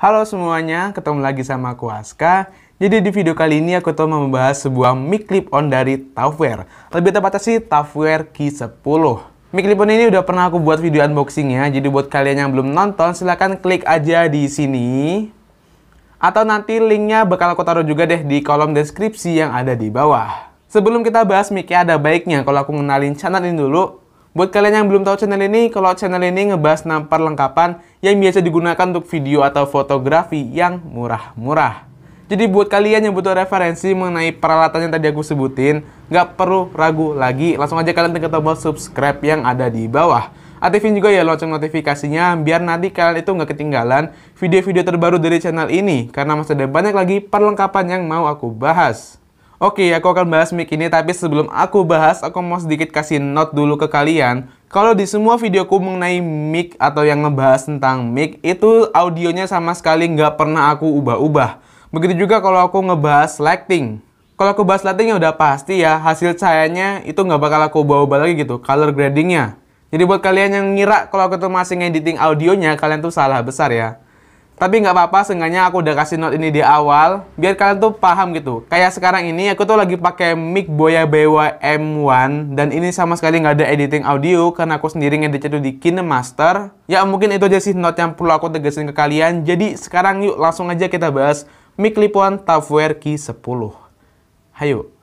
Halo semuanya, ketemu lagi sama aku Aska. Jadi di video kali ini aku tuh mau membahas sebuah mic clip-on dari Tavware. Lebih tepatnya sih Tavware Q10. Mic clip-on ini udah pernah aku buat video unboxingnya. Jadi buat kalian yang belum nonton, silahkan klik aja di sini. Atau nanti linknya bakal aku taruh juga deh di kolom deskripsi yang ada di bawah. Sebelum kita bahas mic-nya, ada baiknya kalau aku ngenalin channel ini dulu. Buat kalian yang belum tahu channel ini, kalau channel ini ngebahas 6 perlengkapan yang biasa digunakan untuk video atau fotografi yang murah-murah. Jadi buat kalian yang butuh referensi mengenai peralatan yang tadi aku sebutin, nggak perlu ragu lagi, langsung aja kalian tekan tombol subscribe yang ada di bawah. Aktifin juga ya lonceng notifikasinya, biar nanti kalian itu nggak ketinggalan video-video terbaru dari channel ini, karena masih ada banyak lagi perlengkapan yang mau aku bahas. Oke, aku akan bahas mic ini, tapi sebelum aku bahas, aku mau sedikit kasih note dulu ke kalian. Kalau di semua videoku mengenai mic atau yang ngebahas tentang mic, itu audionya sama sekali nggak pernah aku ubah-ubah. Begitu juga kalau aku ngebahas lighting. Kalau aku bahas lighting ya udah pasti ya, hasil cahayanya itu nggak bakal aku ubah-ubah lagi gitu, color gradingnya. Jadi buat kalian yang ngira kalau aku tuh masih ngediting audionya, kalian tuh salah besar ya. Tapi nggak apa-apa, seenggaknya aku udah kasih note ini di awal, biar kalian tuh paham gitu. Kayak sekarang ini aku tuh lagi pakai mic Boya Bewa M1, dan ini sama sekali nggak ada editing audio, karena aku sendiri ngeditnya tuh di KineMaster. Ya mungkin itu aja sih note yang perlu aku tegasin ke kalian. Jadi sekarang yuk langsung aja kita bahas mic clip-on Tavware Q10. Hayo.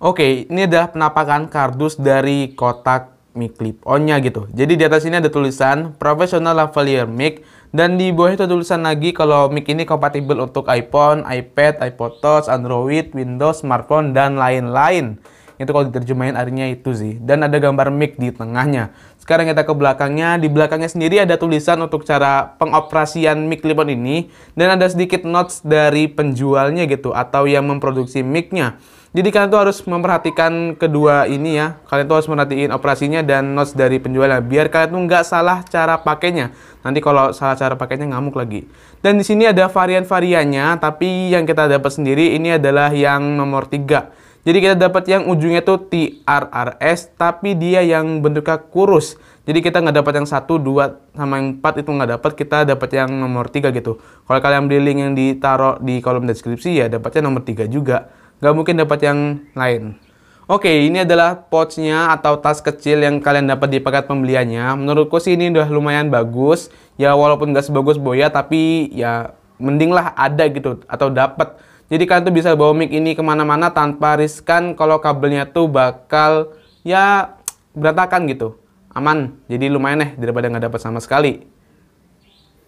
Oke, ini adalah penampakan kardus dari kotak mic clip-on-nya gitu. Jadi di atas ini ada tulisan Professional Lavalier Mic, dan di bawah itu tulisan lagi kalau mic ini kompatibel untuk iPhone, iPad, iPod Touch, Android, Windows, smartphone, dan lain-lain. Itu kalau diterjemahin artinya itu sih. Dan ada gambar mic di tengahnya. Sekarang kita ke belakangnya. Di belakangnya sendiri ada tulisan untuk cara pengoperasian mic clip-on ini. Dan ada sedikit notes dari penjualnya gitu, atau yang memproduksi mic-nya. Jadi kalian tuh harus memperhatikan kedua ini ya. Kalian tuh harus merhatiin operasinya dan notes dari penjualnya, biar kalian tuh nggak salah cara pakainya. Nanti kalau salah cara pakainya ngamuk lagi. Dan di sini ada varian-variannya, tapi yang kita dapat sendiri ini adalah yang nomor 3. Jadi kita dapat yang ujungnya tuh TRRS, tapi dia yang bentuknya kurus. Jadi kita nggak dapat yang 1, 2, sama yang 4 itu nggak dapat. Kita dapat yang nomor 3 gitu. Kalau kalian beli link yang ditaruh di kolom deskripsi ya dapatnya nomor 3 juga. Nggak mungkin dapat yang lain. Oke, ini adalah pouch-nya atau tas kecil yang kalian dapat di paket pembeliannya. Menurutku sih ini udah lumayan bagus. Ya walaupun nggak sebagus Boya, tapi ya mending lah ada gitu atau dapat. Jadi kalian tuh bisa bawa mic ini kemana-mana tanpa riskan kalau kabelnya tuh bakal ya berantakan gitu. Aman, jadi lumayan daripada nggak dapat sama sekali.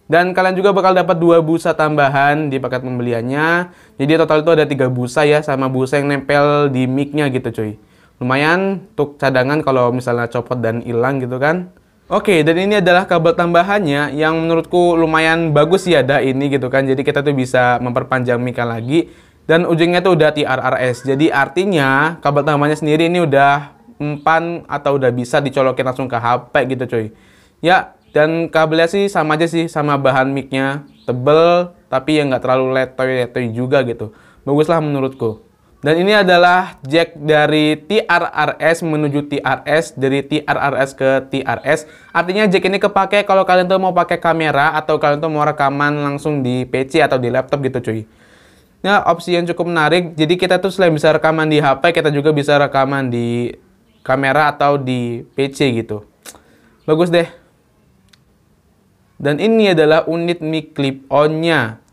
Dan kalian juga bakal dapat 2 busa tambahan di paket pembeliannya. Jadi total itu ada 3 busa ya, sama busa yang nempel di mic-nya gitu cuy. Lumayan untuk cadangan kalau misalnya copot dan hilang gitu kan. Oke, dan ini adalah kabel tambahannya yang menurutku lumayan bagus ya ada ini gitu kan. Jadi kita tuh bisa memperpanjang mic lagi. Dan ujungnya tuh udah TRRS. Jadi artinya kabel tambahannya sendiri ini udah mempan atau udah bisa dicolokin langsung ke HP gitu cuy. Ya, dan kabelnya sih sama aja sih, sama bahan mic-nya. Tebel, tapi ya nggak terlalu letoy-letoy juga gitu. Baguslah menurutku. Dan ini adalah jack dari TRRS menuju TRS, dari TRRS ke TRS. Artinya jack ini kepake kalau kalian tuh mau pakai kamera atau kalian tuh mau rekaman langsung di PC atau di laptop gitu cuy. Ya, opsi yang cukup menarik. Jadi kita tuh selain bisa rekaman di HP, kita juga bisa rekaman di kamera atau di PC gitu. Bagus deh. Dan ini adalah unit mic clip-on-nya.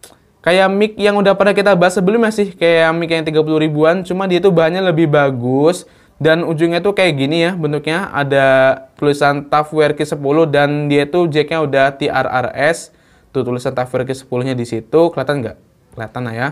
Kayak mic yang udah pernah kita bahas sebelumnya sih, kayak mic yang 30 ribuan, cuma dia tuh bahannya lebih bagus. Dan ujungnya tuh kayak gini ya bentuknya, ada tulisan Tavware Q10 dan dia tuh jacknya udah TRRS. Tuh tulisan Tavware Q10-nya di situ, kelihatan nggak? Kelihatan lah ya.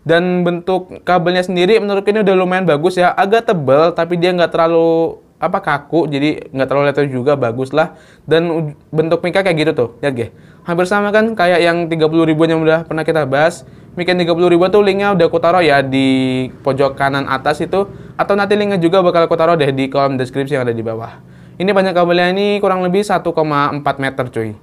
Dan bentuk kabelnya sendiri menurutku ini udah lumayan bagus ya, agak tebel tapi dia nggak terlalu kaku, jadi nggak terlalu letter juga, bagus lah. Dan bentuk mic kayak gitu tuh, lihat gak? Hampir sama kan kayak yang 30 ribuan yang udah pernah kita bahas. Mic yang 30 ribuan tuh linknya udah aku taruh ya di pojok kanan atas itu, atau nanti linknya juga bakal aku taruh deh di kolom deskripsi yang ada di bawah. Ini banyak kabelnya, ini kurang lebih 1,4 meter cuy.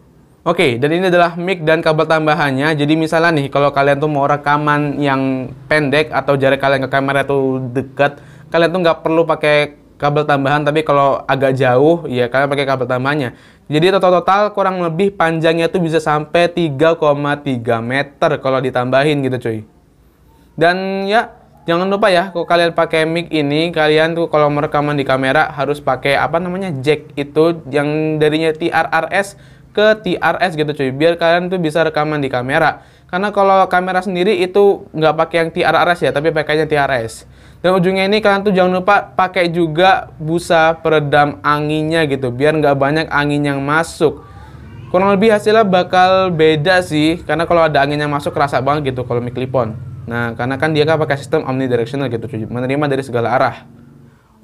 Oke, dan ini adalah mic dan kabel tambahannya. Jadi misalnya nih, kalau kalian tuh mau rekaman yang pendek atau jarak kalian ke kamera tuh dekat, kalian tuh nggak perlu pakai kabel tambahan, tapi kalau agak jauh ya kalian pakai kabel tambahannya. Jadi total kurang lebih panjangnya tuh bisa sampai 3,3 meter kalau ditambahin gitu cuy. Dan ya jangan lupa ya, kalau kalian pakai mic ini, kalian tuh kalau merekaman di kamera harus pakai apa namanya, jack itu yang darinya TRRS ke TRS gitu cuy, biar kalian tuh bisa rekaman di kamera. Karena kalau kamera sendiri itu nggak pakai yang TRRS ya, tapi pakainya TRS. Dan ujungnya ini kalian tuh jangan lupa pakai juga busa peredam anginnya gitu, biar nggak banyak angin yang masuk. Kurang lebih hasilnya bakal beda sih, karena kalau ada angin yang masuk kerasa banget gitu kalau mic clip-on. Nah, karena kan dia kan pakai sistem omnidirectional gitu cuy, menerima dari segala arah.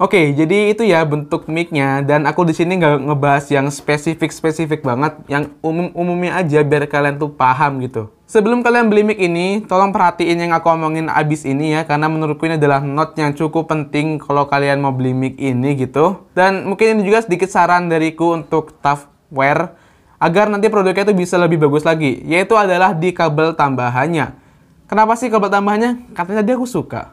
Oke, jadi itu ya bentuk mic-nya, dan aku di sini nggak ngebahas yang spesifik banget, yang umumnya aja biar kalian tuh paham gitu. Sebelum kalian beli mic ini, tolong perhatiin yang aku omongin abis ini ya, karena menurutku ini adalah note yang cukup penting kalau kalian mau beli mic ini gitu. Dan mungkin ini juga sedikit saran dariku untuk Tavware, agar nanti produknya itu bisa lebih bagus lagi, yaitu adalah di kabel tambahannya. Kenapa sih kabel tambahannya? Katanya tadi aku suka.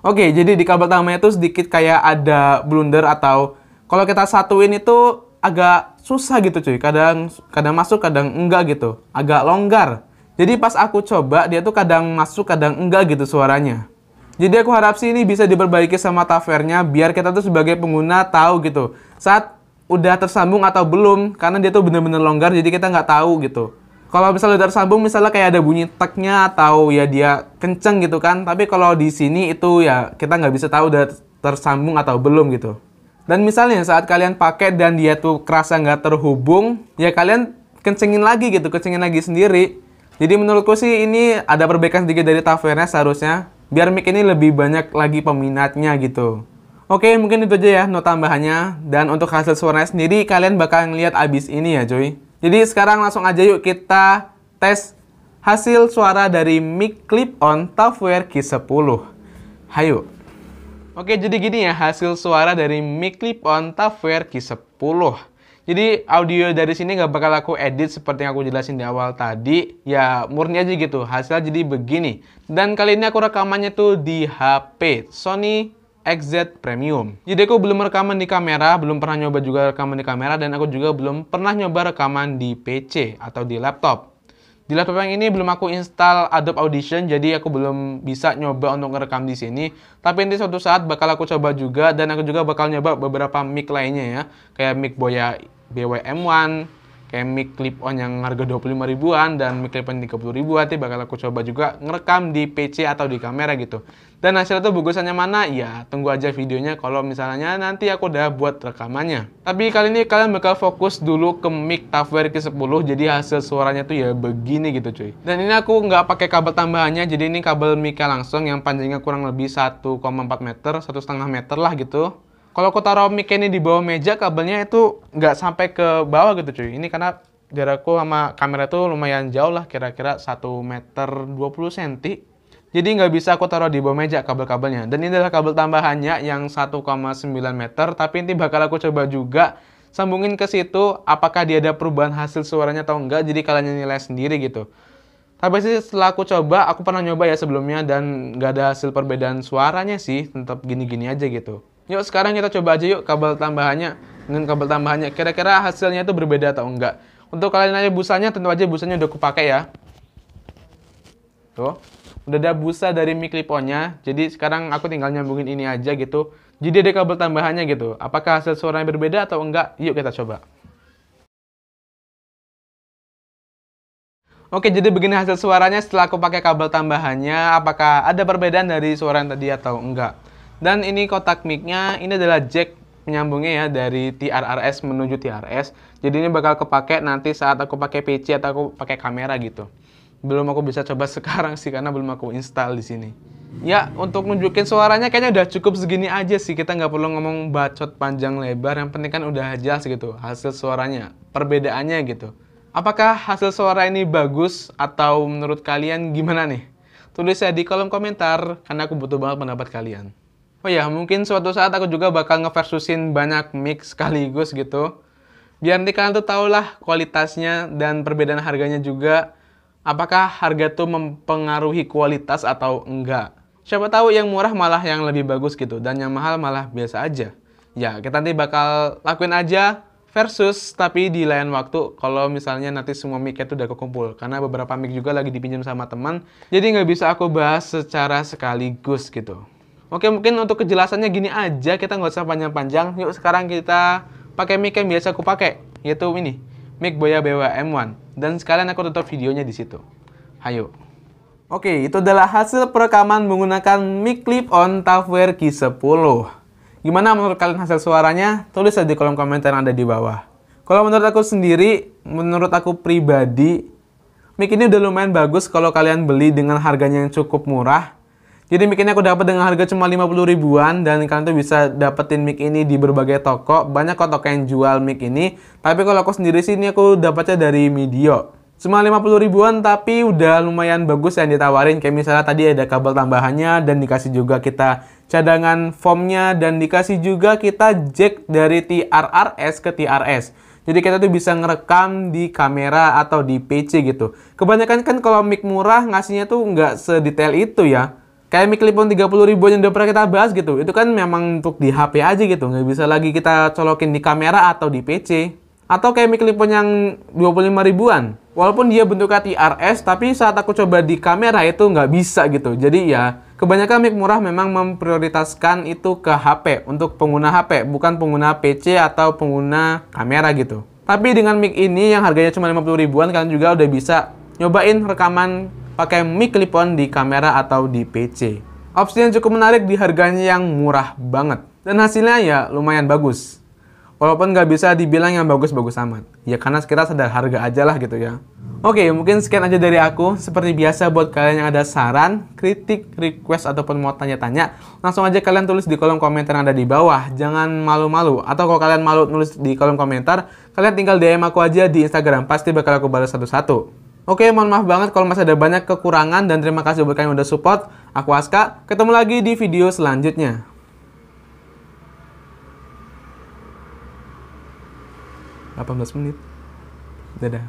Oke, jadi di kabel tambahannya itu sedikit kayak ada blunder, atau kalau kita satuin itu agak susah gitu cuy. Kadang masuk, kadang enggak gitu. Agak longgar. Jadi pas aku coba, dia tuh kadang masuk, kadang enggak gitu suaranya. Jadi aku harap sih ini bisa diperbaiki sama Tavware-nya, biar kita tuh sebagai pengguna tahu gitu saat udah tersambung atau belum, karena dia tuh bener-bener longgar, jadi kita nggak tahu gitu. Kalau misalnya udah tersambung, misalnya kayak ada bunyi teknya atau ya dia kenceng gitu kan. Tapi kalau di sini itu ya kita nggak bisa tahu udah tersambung atau belum gitu. Dan misalnya saat kalian pakai dan dia tuh kerasa nggak terhubung, ya kalian kencengin lagi gitu, kencengin lagi sendiri. Jadi menurutku sih ini ada perbaikan sedikit dari Tavware-nya seharusnya, biar mic ini lebih banyak lagi peminatnya gitu. Oke, mungkin itu aja ya not tambahannya. Dan untuk hasil suaranya sendiri kalian bakal ngeliat abis ini ya cuy. Jadi sekarang langsung aja yuk kita tes hasil suara dari mic clip-on Tavware Q10. Hayo. Oke, jadi gini ya hasil suara dari mic clip-on Tavware Q10. Jadi audio dari sini nggak bakal aku edit seperti yang aku jelasin di awal tadi. Ya murni aja gitu, hasilnya jadi begini. Dan kali ini aku rekamannya tuh di HP Sony XZ Premium. Jadi aku belum rekaman di kamera, belum pernah nyoba juga rekaman di kamera, dan aku juga belum pernah nyoba rekaman di PC atau di laptop. Di laptop yang ini belum aku install Adobe Audition, jadi aku belum bisa nyoba untuk ngerekam di sini. Tapi nanti suatu saat bakal aku coba juga, dan aku juga bakal nyoba beberapa mic lainnya ya, kayak mic Boya BWM1, kayak mic clip-on yang harga 25 ribuan, dan mic clip-on 30 ribuan. Nanti bakal aku coba juga ngerekam di PC atau di kamera gitu. Dan hasilnya tuh bagusannya mana? Ya tunggu aja videonya kalau misalnya nanti aku udah buat rekamannya. Tapi kali ini kalian bakal fokus dulu ke mic Tavware Q10, jadi hasil suaranya tuh ya begini gitu cuy. Dan ini aku nggak pakai kabel tambahannya, jadi ini kabel mic-nya langsung yang panjangnya kurang lebih 1,4 meter, 1,5 meter lah gitu. Kalau aku taruh mic ini di bawah meja, kabelnya itu nggak sampai ke bawah gitu cuy. Ini karena jarakku sama kamera tuh lumayan jauh lah, kira-kira 1 meter 20 cm. Jadi nggak bisa aku taruh di bawah meja kabel-kabelnya. Dan ini adalah kabel tambahannya yang 1,9 meter. Tapi ini bakal aku coba juga sambungin ke situ, apakah dia ada perubahan hasil suaranya atau enggak. Jadi kalian nilai sendiri gitu. Tapi sih setelah aku coba, aku pernah nyoba ya sebelumnya, dan nggak ada hasil perbedaan suaranya sih. Tetap gini-gini aja gitu. Yuk sekarang kita coba aja yuk kabel tambahannya. Dengan kabel tambahannya, kira-kira hasilnya itu berbeda atau enggak. Untuk kalian nanya busanya, tentu aja busanya udah aku pakai ya. Tuh. Udah ada busa dari mic clip-on-nya. Jadi sekarang aku tinggal nyambungin ini aja gitu. Jadi ada kabel tambahannya gitu. Apakah hasil suaranya berbeda atau enggak? Yuk kita coba. Oke, jadi begini hasil suaranya setelah aku pakai kabel tambahannya. Apakah ada perbedaan dari suara yang tadi atau enggak? Dan ini kotak mic-nya, ini adalah jack penyambungnya ya dari TRRS menuju TRS. Jadi ini bakal kepake nanti saat aku pakai PC atau aku pakai kamera gitu. Belum aku bisa coba sekarang sih karena belum aku install di sini. Ya, untuk nunjukin suaranya kayaknya udah cukup segini aja sih. Kita nggak perlu ngomong bacot panjang lebar. Yang penting kan udah jelas gitu hasil suaranya, perbedaannya gitu. Apakah hasil suara ini bagus atau menurut kalian gimana nih? Tulis ya di kolom komentar karena aku butuh banget pendapat kalian. Oh ya, mungkin suatu saat aku juga bakal ngeversusin banyak mic sekaligus gitu. Biar nanti kalian tuh tau lah kualitasnya dan perbedaan harganya juga. Apakah harga tuh mempengaruhi kualitas atau enggak? Siapa tahu yang murah malah yang lebih bagus gitu, dan yang mahal malah biasa aja. Ya, kita nanti bakal lakuin aja versus, tapi di lain waktu kalau misalnya nanti semua mic itu udah kekumpul. Karena beberapa mic juga lagi dipinjam sama teman, jadi nggak bisa aku bahas secara sekaligus gitu. Oke, mungkin untuk kejelasannya gini aja, kita nggak usah panjang-panjang. Yuk sekarang kita pakai mic yang biasa aku pakai, yaitu ini, mic Boya BWM1. Dan sekalian aku tutup videonya di situ. Hayo. Oke, itu adalah hasil perekaman menggunakan mic clip-on Tavware Q10. Gimana menurut kalian hasil suaranya? Tulis aja di kolom komentar yang ada di bawah. Kalau menurut aku sendiri, menurut aku pribadi, mic ini udah lumayan bagus kalau kalian beli dengan harganya yang cukup murah. Jadi mic ini aku dapat dengan harga cuma 50 ribuan, dan kalian tuh bisa dapetin mic ini di berbagai toko. Banyak kok toko yang jual mic ini, tapi kalau aku sendiri sih ini aku dapatnya dari Mideo. Cuma 50 ribuan tapi udah lumayan bagus yang ditawarin. Kayak misalnya tadi ada kabel tambahannya, dan dikasih juga kita cadangan foamnya, dan dikasih juga kita jack dari TRRS ke TRS. Jadi kita tuh bisa ngerekam di kamera atau di PC gitu. Kebanyakan kan kalau mic murah ngasihnya tuh nggak sedetail itu ya. Kayak mic clip-on 30 ribuan yang udah pernah kita bahas gitu. Itu kan memang untuk di HP aja gitu. Nggak bisa lagi kita colokin di kamera atau di PC. Atau kayak mic clip-on yang 25 ribuan. Walaupun dia bentuknya TRS, tapi saat aku coba di kamera itu nggak bisa gitu. Jadi ya, kebanyakan mic murah memang memprioritaskan itu ke HP, untuk pengguna HP, bukan pengguna PC atau pengguna kamera gitu. Tapi dengan mic ini yang harganya cuma 50 ribuan, kalian juga udah bisa nyobain rekaman pakai mic clip-on di kamera atau di PC. Opsi yang cukup menarik di harganya yang murah banget. Dan hasilnya ya lumayan bagus. Walaupun nggak bisa dibilang yang bagus-bagus amat. Ya karena kita sadar harga aja lah gitu ya. Oke, mungkin sekian aja dari aku. Seperti biasa buat kalian yang ada saran, kritik, request, ataupun mau tanya-tanya, langsung aja kalian tulis di kolom komentar yang ada di bawah. Jangan malu-malu. Atau kalau kalian malu nulis di kolom komentar, kalian tinggal DM aku aja di Instagram. Pasti bakal aku balas satu-satu. Oke, mohon maaf banget kalau masih ada banyak kekurangan, dan terima kasih buat kalian yang udah support. Aku Aska, ketemu lagi di video selanjutnya. 18 menit. Dadah.